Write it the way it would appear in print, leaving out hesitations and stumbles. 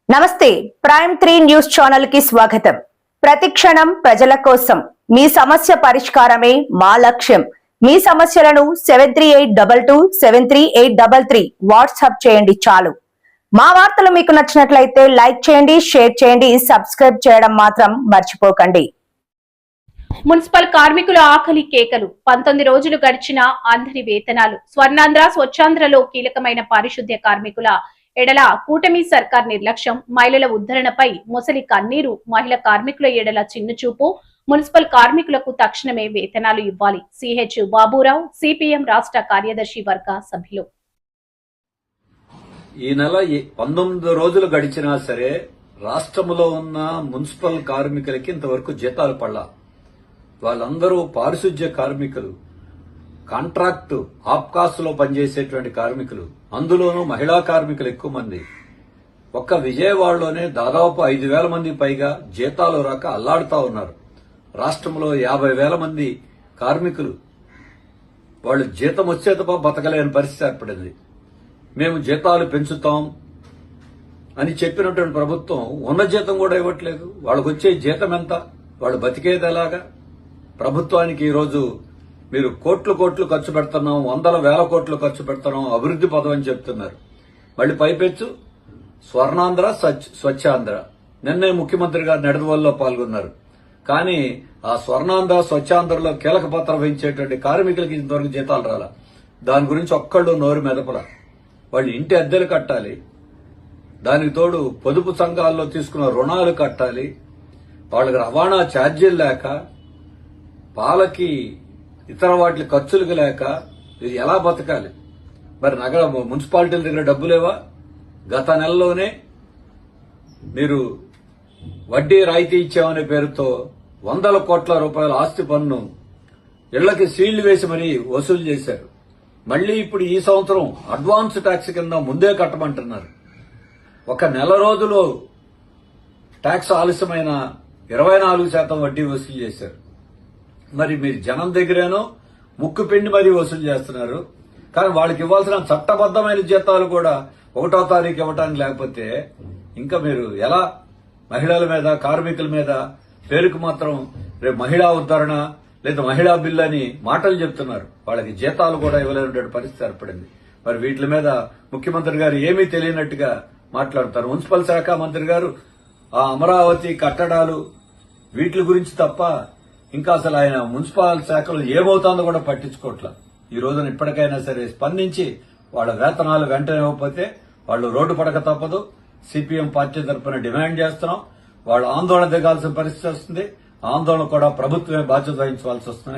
నమస్తే prime 3 news channel కి స్వాగతం. ప్రతిక్షణం ప్రజల కోసం మీ సమస్య పరిష్కారమే మా లక్ష్యం. మీ సమస్యలను 7382273833 వాట్సాప్ చేయండి చాలు. మా వార్తలు మీకు నచ్చినట్లయితే లైక్ చేయండి, షేర్ చేయండి, సబ్స్క్రైబ్ చేయడం మాత్రం మర్చిపోకండి. మున్సిపల్ కార్మికుల ఆకలి కేకలు. 19 రోజులు గడిచిన అందరి వేతనాలు. స్వర్ణాంధ్ర స్వచ్ఛాంధ్రలో కీలకమైన పారిశుద్ధ్య కార్మికుల ఎడల కూటమి సర్కార్ నిర్లక్ష్యం, మహిళల ఉద్ధరణపై మొసలి కన్నీరు, మహిళ కార్మికుల ఎడల చిన్నచూపు. మున్సిపల్ కార్మికులకు తక్షణమే వేతనాలు ఇవ్వాలి. సిహెచ్ బాబురావు, సిపిఎం రాష్ట్ర కార్యదర్శి వర్గ సభ్యులు. ఈ నెల 19 రోజులు గడిచినా సరే రాష్ట్రంలో ఉన్న మున్సిపల్ కార్మికులకి ఇంతవరకు జీతాలు పడలా. వాళ్ళందరూ పారిశుద్ధ్య కార్మికులు, కాంట్రాక్టు ఆప్కాస్ లో పనిచేసేటువంటి కార్మికులు, అందులోనూ మహిళా కార్మికులు ఎక్కువ మంది. ఒక్క విజయవాడలోనే దాదాపు 5,000 మంది పైగా జీతాలు రాక అల్లాడుతా ఉన్నారు. రాష్ట్రంలో 50,000 మంది కార్మికులు వాళ్ళు జీతం వచ్చే తప్ప బతకలేని పరిస్థితి ఏర్పడింది. మేము జీతాలు పెంచుతాం అని చెప్పినటువంటి ప్రభుత్వం ఉన్న జీతం కూడా ఇవ్వట్లేదు. వాళ్ళకు వచ్చే జీతం ఎంత, వాళ్ళు బతికేది ఎలాగా? ప్రభుత్వానికి ఈరోజు మీరు కోట్లు ఖర్చు పెడుతున్నాం, వందల వేల కోట్లు ఖర్చు పెడుతున్నాం, అభివృద్ధి పదం అని చెప్తున్నారు. మళ్లీ పైపెచ్చు స్వర్ణాంధ్ర స్వచ్ఛాంధ్ర. నిన్నే ముఖ్యమంత్రి గారు నెడదవోలులో పాల్గొన్నారు. కానీ ఆ స్వర్ణాంధ్ర స్వచ్ఛాంధ్రలో కీలక పాత్ర వహించేటువంటి కార్మికులకి ఇంతవరకు జీతాలు రాలా. దాని గురించి ఒక్కళ్ళు నోరు మెదపల. వాళ్ళు ఇంటి అద్దెలు కట్టాలి, దానికి తోడు పొదుపు సంఘాల్లో తీసుకున్న రుణాలు కట్టాలి, వాళ్ళకి రవాణా ఛార్జీలు లేక, పాలకి ఇతర వాటి ఖర్చులకు లేక ఇది ఎలా బతకాలి? మరి నగర మున్సిపాలిటీల దగ్గర డబ్బులేవా? గత నెలలోనే మీరు వడ్డీ రాయితీ ఇచ్చామనే పేరుతో 100 కోట్ల రూపాయల ఆస్తి పన్ను ఇళ్లకి సీళ్లు వేసి మరీ వసూలు చేశారు. మళ్లీ ఇప్పుడు ఈ సంవత్సరం అడ్వాన్స్ ట్యాక్స్ కింద ముందే కట్టమంటున్నారు. ఒక నెల రోజులు ట్యాక్స్ ఆలస్యమైన 24% వడ్డీ వసూలు చేశారు. మరి మీరు జనం దగ్గరేనో ముక్కు పిండి మరీ వసూలు చేస్తున్నారు. కానీ వాళ్ళకి ఇవ్వాల్సిన చట్టబద్దమైన జీతాలు కూడా 1వ తారీఖు ఇవ్వటానికి లేకపోతే ఇంకా మీరు ఎలా మహిళల మీద, కార్మికుల మీద పేరుకు మాత్రం రేపు మహిళా ఉద్ధరణ లేదా మహిళా బిల్లు అని మాటలు చెప్తున్నారు. వాళ్ళకి జీతాలు కూడా ఇవ్వలేనటువంటి పరిస్థితి ఏర్పడింది. మరి వీటి మీద ముఖ్యమంత్రి గారు ఏమీ తెలియనట్టుగా మాట్లాడుతారు. మున్సిపల్ శాఖ మంత్రి గారు ఆ అమరావతి కట్టడాలు వీటి గురించి తప్ప ఇంకా అసలు ఆయన మున్సిపల్ శాఖలో ఏమవుతుందో కూడా పట్టించుకోవట్లా. ఈ రోజున ఇప్పటికైనా సరే స్పందించి వాళ్ళ వేతనాలు వెంటనే ఇవ్వకపోతే వాళ్ళు రోడ్డు పడక తప్పదు. సిపిఎం పార్టీ తరఫున డిమాండ్ చేస్తున్నాం. వాళ్ళు ఆందోళన దిగాల్సిన పరిస్థితి వస్తుంది. ఆందోళన కూడా ప్రభుత్వమే బాధ్యత వహించవలసి వస్తుంది.